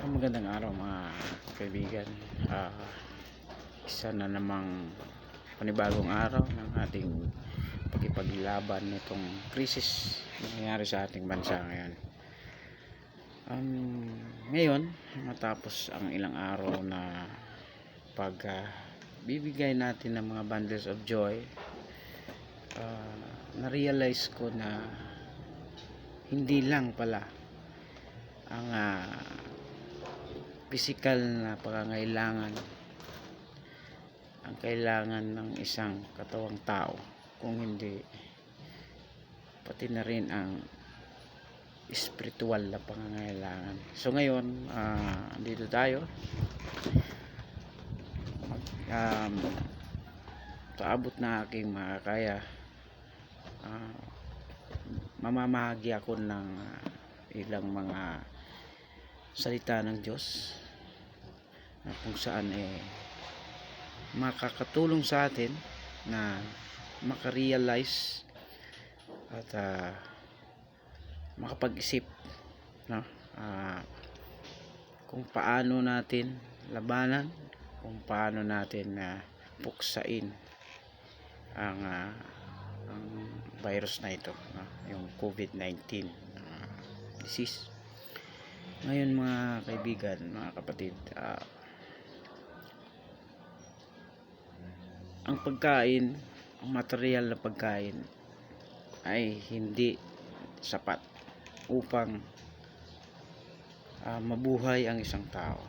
Magandang araw mga kaibigan. Ah, Isa na namang panibagong araw ng ating pagkipaglaban nitong krisis na nangyayari sa ating bansa ngayon. Ngayon, matapos ang ilang araw na bibigay natin ng mga bundles of joy, na-realize ko na hindi lang pala ang physical na pangangailangan ang kailangan ng isang katawang tao, kung hindi pati na rin ang spiritual na pangangailangan. So ngayon, dito tayo paabot na aking makakaya, mamamahagi ako ng ilang mga salita ng Diyos na kung saan makakatulong sa atin na makarealize at makapag-isip, no? Kung paano natin labanan, kung paano natin puksain ang virus na ito, no? Yung COVID-19 disease. Ngayon mga kaibigan, mga kapatid, ang pagkain, ang material na pagkain ay hindi sapat upang mabuhay ang isang tao.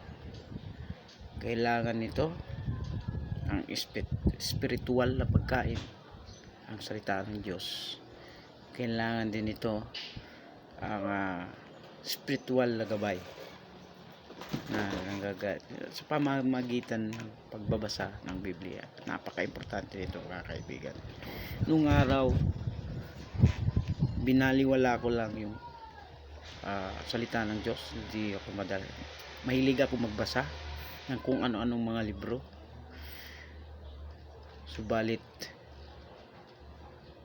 Kailangan nito ang spiritual na pagkain, ang salita ng Diyos. Kailangan din ito ang spiritual na gabay na sa pamamagitan ng pagbabasa ng Biblia. Napaka-importante nito mga kaibigan. Nung araw, binaliwala ko lang yung salita ng Diyos. Hindi ako mahilig ako magbasa ng kung ano-anong mga libro. Subalit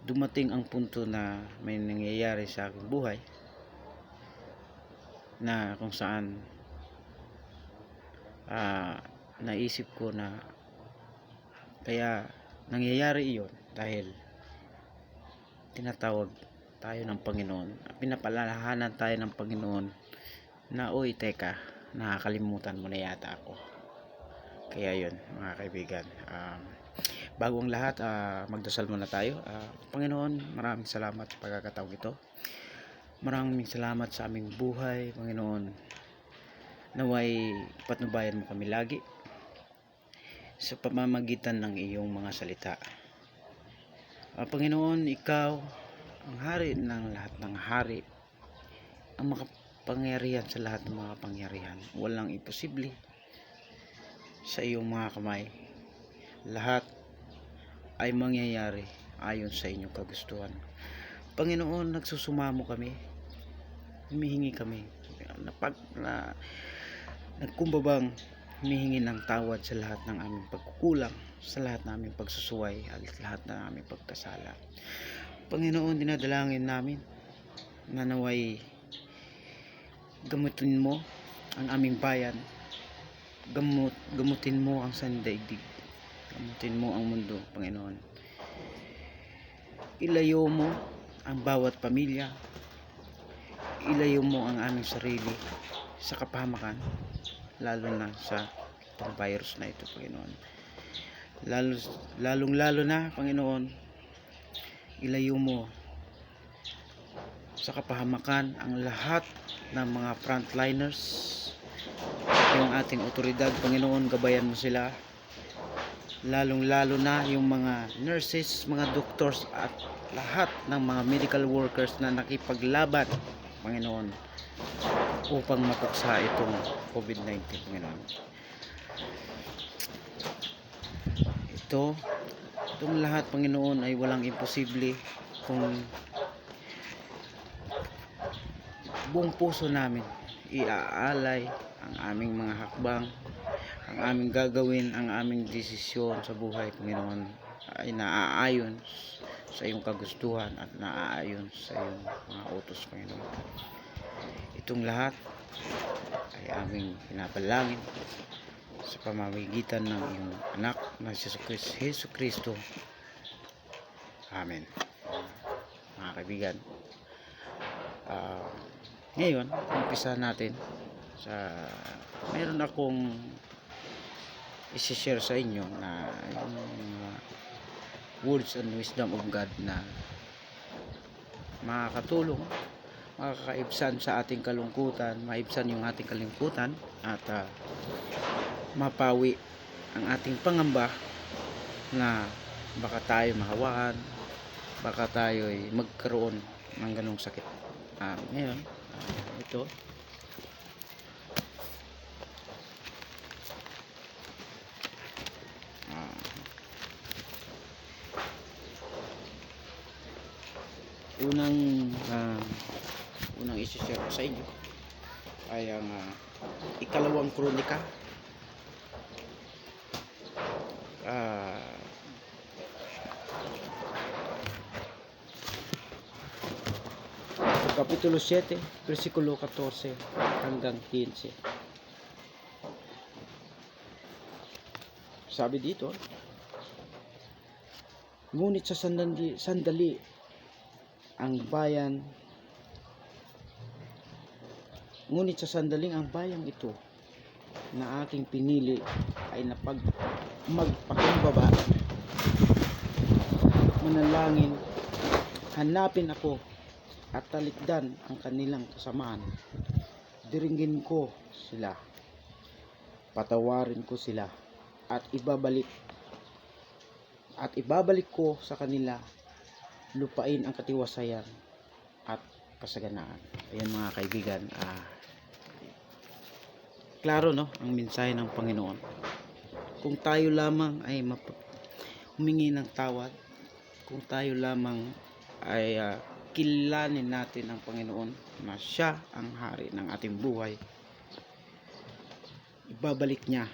dumating ang punto na may nangyayari sa aking buhay na kung saan naisip ko na kaya nangyayari iyon dahil tinatawag tayo ng Panginoon, pinapalalahanan tayo ng Panginoon na uy teka, nakakalimutan mo na yata ako. Kaya yun mga kaibigan, bago ang lahat, magdasal muna tayo. Panginoon, maraming salamat sa pagkakataong ito. Maraming salamat sa aming buhay, Panginoon. Naway patnubayan mo kami lagi sa pamamagitan ng iyong mga salita. Panginoon, ikaw ang hari ng lahat ng hari, ang makapangyarihan sa lahat ng mga pangyarihan. Walang imposible sa iyong mga kamay. Lahat ay mangyayari ayon sa inyong kagustuhan. Panginoon, nagsusumamo kami, humihingi kami nagkumbabang humihingi ng tawad sa lahat ng aming pagkukulang, sa lahat ng aming pagsusuway at lahat ng aming pagkasala. Panginoon, dinadalangin namin na naway gamutin mo ang aming bayan, gamutin mo ang sandaigdig, gamutin mo ang mundo, Panginoon. Ilayo mo ang bawat pamilya, ilayo mo ang aming sarili sa kapahamakan, lalo na sa itong virus na ito, Panginoon. Lalong-lalo na, Panginoon, ilayo mo sa kapahamakan ang lahat ng mga frontliners, yung ating otoridad, Panginoon, gabayan mo sila. Lalong-lalo na yung mga nurses, mga doctors at lahat ng mga medical workers na nakipaglaban, Panginoon, upang mapuksa itong COVID-19, Panginoon. Itong lahat, Panginoon, ay walang imposible kung buong puso namin iaalay ang aming mga hakbang, ang aming gagawin, ang aming desisyon sa buhay, Panginoon, ay naaayon sa iyong kagustuhan at naaayon sa iyong mga utos, Panginoon. Itong lahat ay aming pinapalangin sa pamamagitan ng iyong anak na si Hesus Kristo. Amen. Mga kaibigan, ngayon umpisa natin sa meron akong i-share sa inyo na yung words and wisdom of God na makakatulong, makakaibsan sa ating kalungkutan, maibsan yung ating kalungkutan at mapawi ang ating pangamba na baka tayo mahawaan, baka tayo ay magkaroon ng ganong sakit. Ngayon, ito unang isi-share ko sa inyo ay ang ikalawang kronika, kapitulo 7 versikulo 14 hanggang 15. Sabi dito, ngunit sa sandali ang bayan, ngunit sa sandaling ang bayang ito na aking pinili ay magpakumbaba, manalangin, hanapin ako at talikdan ang kanilang kasamaan. Diringgin ko sila, patawarin ko sila at ibabalik ko sa kanila, lupain ang katiwasayan at kasaganaan. Ayan mga kaibigan, klaro no ang mensahe ng Panginoon. Kung tayo lamang ay humingi ng tawad, kung tayo lamang ay kilalanin natin ang Panginoon na siya ang hari ng ating buhay, ibabalik niya,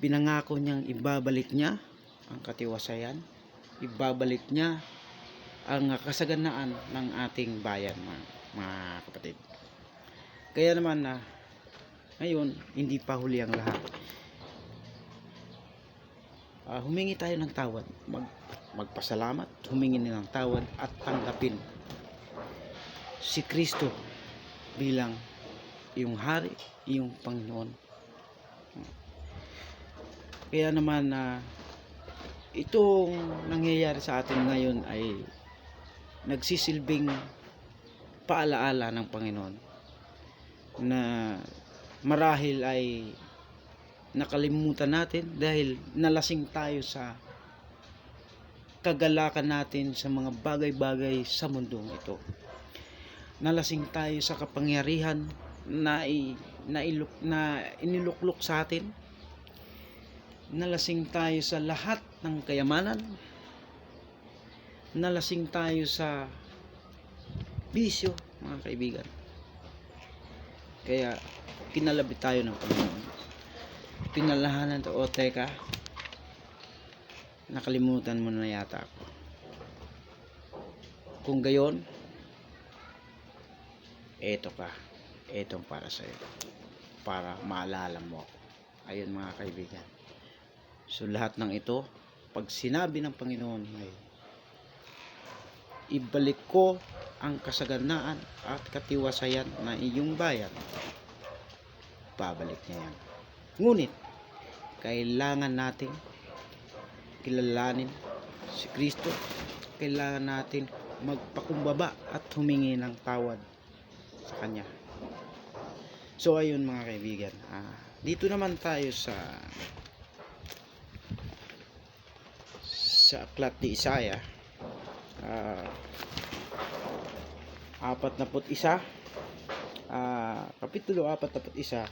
pinangako niyang ibabalik niya ang katiwasayan, ibabalik niya ang kasaganaan ng ating bayan, mga kapatid. Kaya naman ngayon hindi pa huli ang lahat. Humingi tayo ng tawad, magpasalamat, humingi ng tawad at tanggapin si Kristo bilang iyong hari, iyong Panginoon. Kaya naman itong nangyayari sa atin ngayon ay nagsisilbing paalaala ng Panginoon na marahil ay nakalimutan natin dahil nalasing tayo sa kagalakan natin sa mga bagay-bagay sa mundong ito. Nalasing tayo sa kapangyarihan na iniluklok sa atin. Nalasing tayo sa lahat ng kayamanan. Nalasing tayo sa bisyo, mga kaibigan. Kaya pinalabit tayo ng Panginoon. Pinalahanan to, teka, nakalimutan mo na yata ako. Kung gayon, eto ka, etong para sa'yo, para maalala mo ako. Ayun mga kaibigan. So lahat ng ito, pag sinabi ng Panginoon ay ibalik ko ang kasaganaan at katiwasayan na iyong bayan, babalik niya yan. Ngunit kailangan nating kilalanin si Kristo, kailangan natin magpakumbaba at humingi ng tawad sa Kanya. So ayun mga kaibigan, dito naman tayo sa aklat ni Isaiah, 41, kapitulo 41,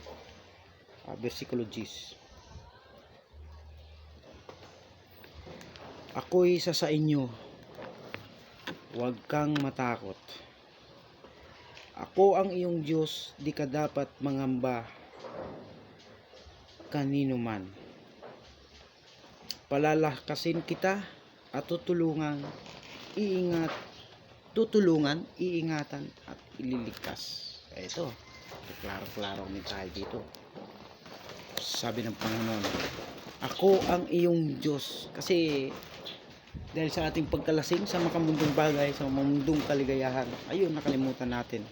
versikulo 10. Ako'y isa sa inyo, huwag kang matakot. Ako ang iyong Diyos, di ka dapat mangamba kanino man. Palalakasin kita at tutulungan, iingatan at ililigtas. Ito, klaro-klaro mensahe dito. Sabi ng Panginoon, ako ang iyong Diyos. Kasi dahil sa ating pagkalasing sa makamundong bagay, sa mamundong kaligayahan, ayun, nakalimutan natin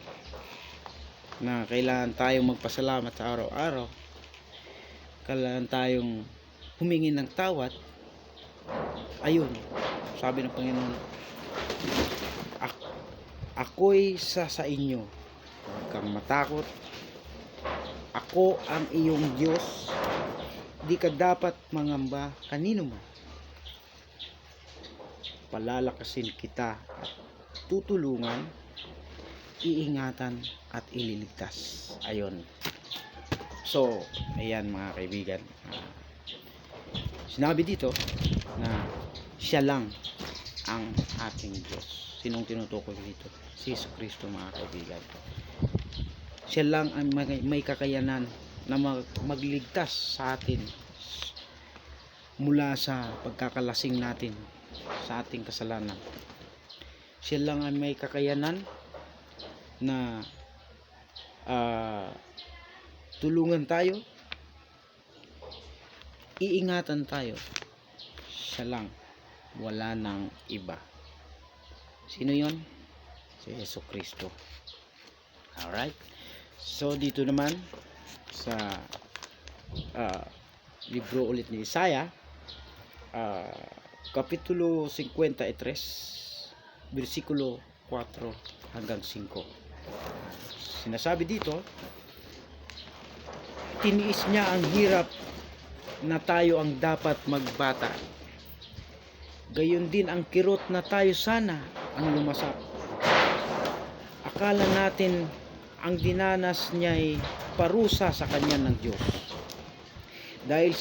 na kailangan tayong magpasalamat sa araw-araw, kailangan tayong humingi ng tawad. Ayun, sabi ng Panginoon, ako'y sa inyo, huwag kang matakot, ako ang iyong Diyos, di ka dapat mangamba kanino man. Palalakasin kita at tutulungan, iingatan at ililigtas. Ayun. So, ayan mga kaibigan. Sinabi dito na siya lang ang ating Diyos. Sinong tinutukoy dito? Si Jesucristo mga kaibigan. Siya lang ang may kakayanan na magligtas sa atin mula sa pagkakalasing natin sa ating kasalanan. Siya lang ang may kakayanan na tulungan tayo, iingatan tayo. Siya lang, wala nang iba. Sino yon? Si Jesucristo. Alright, so dito naman sa libro ulit ni Isaiah, Kapitulo 53, versikulo 4 hanggang 5. Sinasabi dito, tiniis niya ang hirap na tayo ang dapat magbata. Gayon din ang kirot na tayo sana ang lumasak. Akala natin ang dinanas niya ay parusa sa kanya ng Diyos. Dahil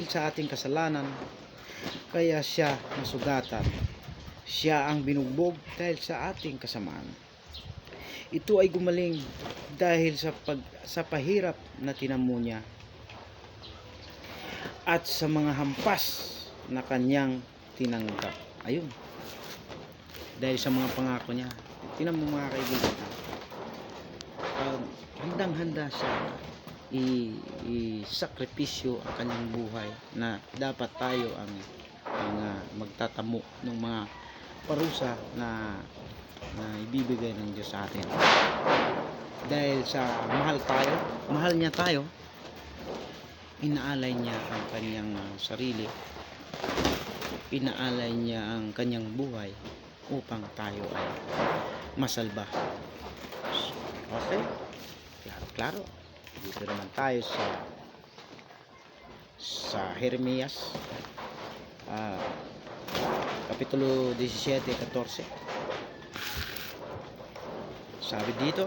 sa ating kasalanan, kaya siya nasugatan. Siya ang binugbog dahil sa ating kasamaan. Ito ay gumaling dahil sa pahirap na tinamo niya at sa mga hampas na kanyang tinanggap. Ayun. Dahil sa mga pangako niya. Tinan mo mga kaibigan, handang-handa siya i-sakripisyo ang kanyang buhay na dapat tayo ang magtatamo ng mga parusa na ibibigay ng Diyos sa atin. Dahil sa mahal niya tayo, inaalay niya ang kanyang sarili, inaalay niya ang kanyang buhay upang tayo ay masalba. Okay? Klaro. Dito naman tayo sa Jeremias Kapitulo 17:14. Sabi dito,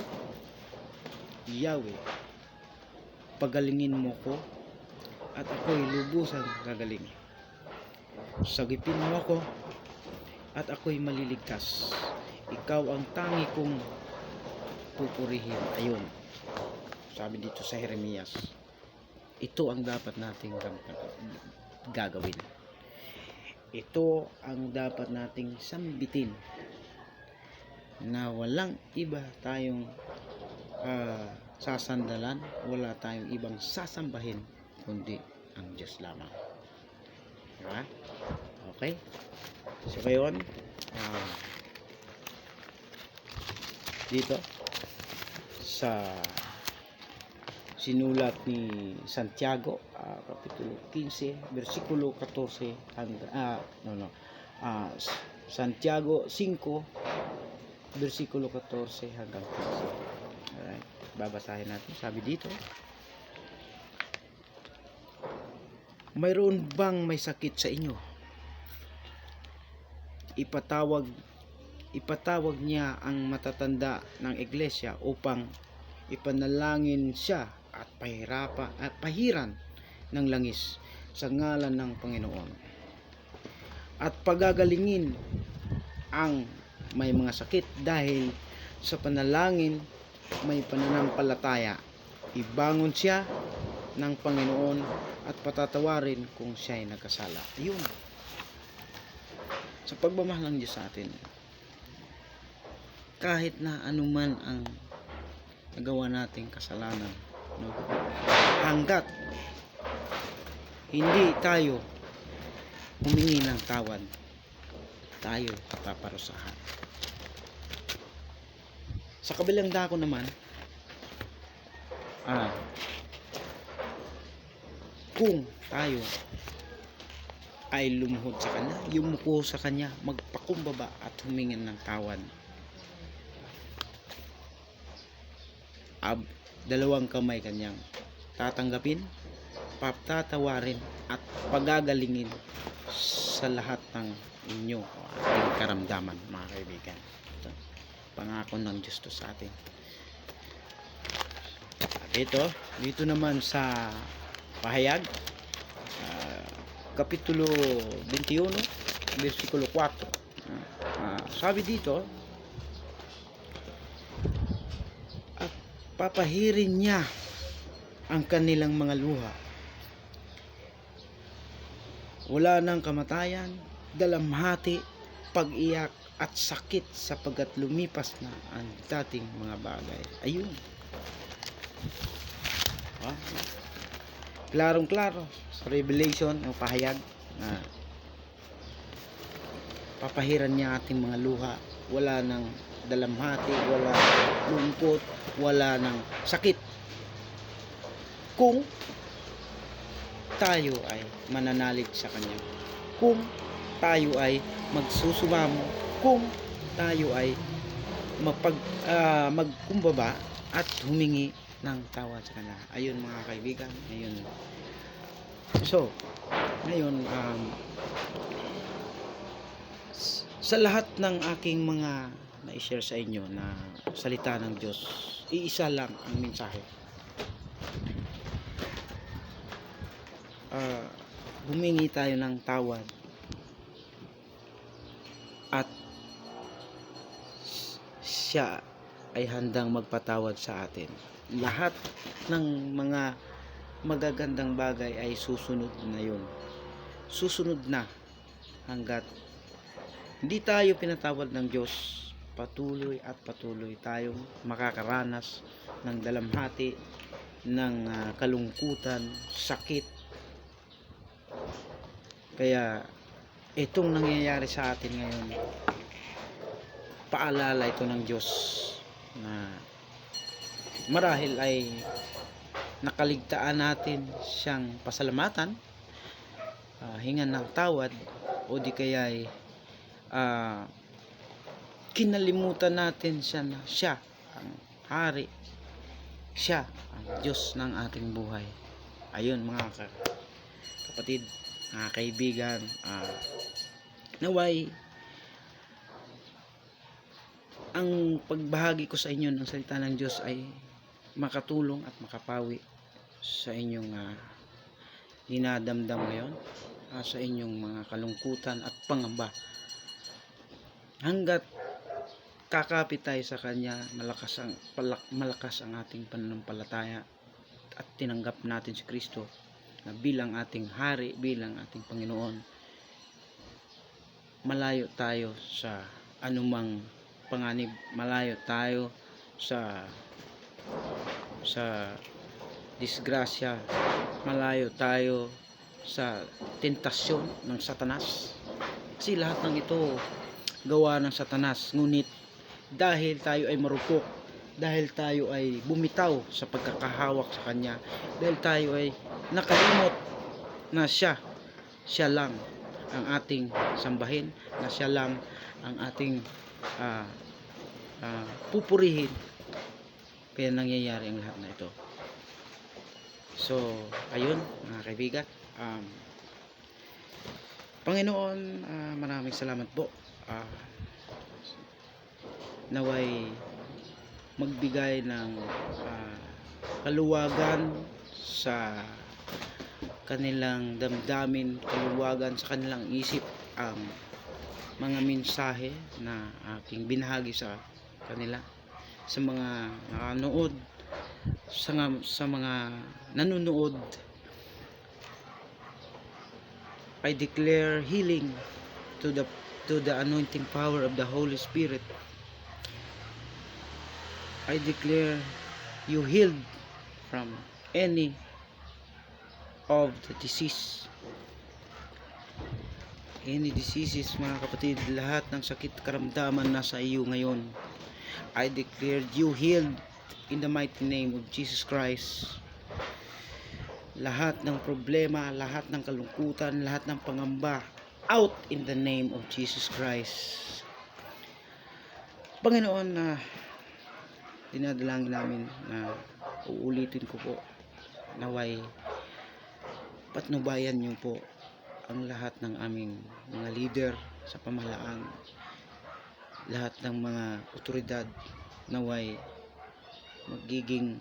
Yahweh, pagalingin mo ko at ako'y lubusang gagaling. Sagipin mo ako at ako'y maliligtas. Ikaw ang tangi kong pupurihin. Ayun. Sabi dito sa Jeremias. Ito ang dapat nating gagawin. Ito ang dapat nating sambitin. Na walang iba tayong sasandalan, wala tayong ibang sasambahin kundi ang Diyos lamang. Diba? Okay? So ngayon, dito sa sinulat ni Santiago, Kapitulo 15, versikulo 14 hanggang Santiago 5, versikulo 14 hanggang 15. Alright, babasahin natin. Sabi dito, mayroon bang may sakit sa inyo? Ipatawag niya ang matatanda ng iglesia upang ipanalangin siya at pahiran ng langis sa ngalan ng Panginoon. At pagagalingin ang may mga sakit dahil sa panalangin may pananampalataya. Ibangon siya ng Panginoon at patatawarin kung siya ay nagkasala. Ayun. Sa pagmamahal ng Diyos sa atin, kahit na anuman ang nagawa nating kasalanan, no? Hanggat hindi tayo humingi ng tawad, tayo paparusahan. Sa kabilang dako naman, kung tayo ay lumuhod sa kanya, yumuko sa kanya, magpakumbaba at humingi ng tawad, dalawang kamay kanyang tatanggapin, patatawarin at pagagalingin sa lahat ng inyo ating karamdaman, mga kaibigan. Ito, pangako ng Diyos to sa atin. At dito naman sa pahayag, kapitulo 21 versikulo 4, sabi dito, at papahirin niya ang kanilang mga luha, wala nang kamatayan, dalamhati, pag-iyak at sakit, sapagkat lumipas na ang dating mga bagay. Ayun, klarong klaro sa Revelation ang pahayag na papahiran niya ating mga luha, wala nang dalamhati, wala lungkot, wala nang sakit, kung tayo ay mananalig sa Kanya, kung tayo ay magsusumamo, kung tayo ay magkumbaba at humingi ng tawad sa Kanya. Ayun, mga kaibigan, ayun. So, ngayon, sa lahat ng aking mga na-share sa inyo na salita ng Diyos, iisa lang ang mensahe. Humingi tayo ng tawad at siya ay handang magpatawad sa atin. Lahat ng mga magagandang bagay ay susunod na yun. Susunod na hanggat hindi tayo pinatawad ng Diyos. Patuloy at patuloy tayong makakaranas ng dalamhati, ng kalungkutan, sakit. Kaya itong nangyayari sa atin ngayon, paalala ito ng Diyos na marahil ay nakaligtaan natin siyang pasalamatan, hingan ng tawad, o di kaya ay kinalimutan natin siya na siya ang hari, siya ang Diyos ng ating buhay. Ayun, mga kapatid, mga kaibigan, naway ang pagbahagi ko sa inyo ng salita ng Diyos ay makatulong at makapawi sa inyong dinadamdam ngayon, sa inyong mga kalungkutan at pangamba. Hanggat kakapit tayo sa Kanya, malakas ang ating pananampalataya at tinanggap natin si Kristo na bilang ating hari, bilang ating Panginoon, malayo tayo sa anumang panganib, malayo tayo sa disgrasya, malayo tayo sa tentasyon ng Satanas, kasi lahat ng ito gawa ng Satanas. Ngunit dahil tayo ay marupok, dahil tayo ay bumitaw sa pagkakahawak sa Kanya, dahil tayo ay nakalimot na siya lang ang ating sambahin, na siya lang ang ating pupurihin, kaya nangyayari ang lahat na ito. So, ayun, mga kaibigan, Panginoon, maraming salamat po. Naway magbigay ng kaluwagan sa kanilang damdamin, kaluwagan sa kanilang isip ang mga mensahe na aking binahagi sa kanila, sa mga nanonood, sa mga nanonood. I declare healing to the anointing power of the Holy Spirit. I declare you healed from any of the disease, any diseases mga kapatid. Lahat ng sakit karamdaman nasa iyo ngayon, I declare you healed in the mighty name of Jesus Christ. Lahat ng problema, lahat ng kalungkutan, lahat ng pangamba, out in the name of Jesus Christ. Panginoon, na dinadalangin namin na uulitin ko po, naway patnubayan niyo po ang lahat ng aming mga leader sa pamahalaan, lahat ng mga otoridad, naway magiging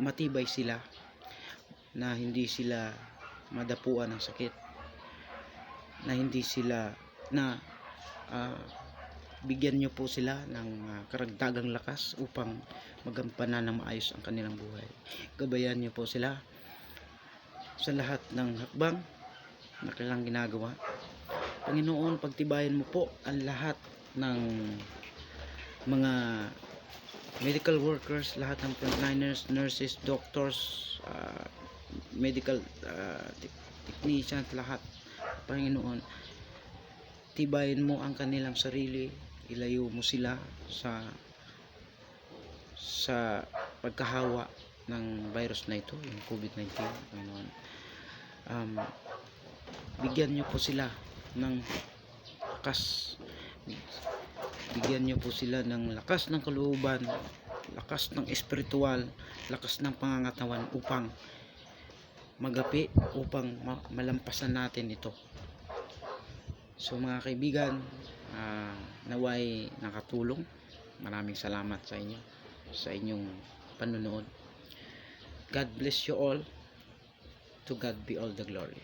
matibay sila, na hindi sila madapuan ng sakit, na hindi sila bigyan nyo po sila ng karagdagang lakas upang magampanan ng maayos ang kanilang buhay. Gabayan nyo po sila sa lahat ng hakbang na kailang ginagawa. Panginoon, pagtibayan mo po ang lahat ng mga medical workers, lahat ng frontliners, nurses, doctors, medical technicians, lahat. Panginoon, tibayan mo ang kanilang sarili, ilayo mo sila sa pagkahawa ng virus na ito, yung COVID-19. Panginoon, bigyan niyo po sila ng lakas, bigyan niyo po sila ng lakas ng kalooban, lakas ng espiritual, lakas ng pangangatawan upang magapi, upang malampasan natin ito. So mga kaibigan, naway nakatulong. Maraming salamat sa inyo, sa inyong panonood. God bless you all. To God be all the glory.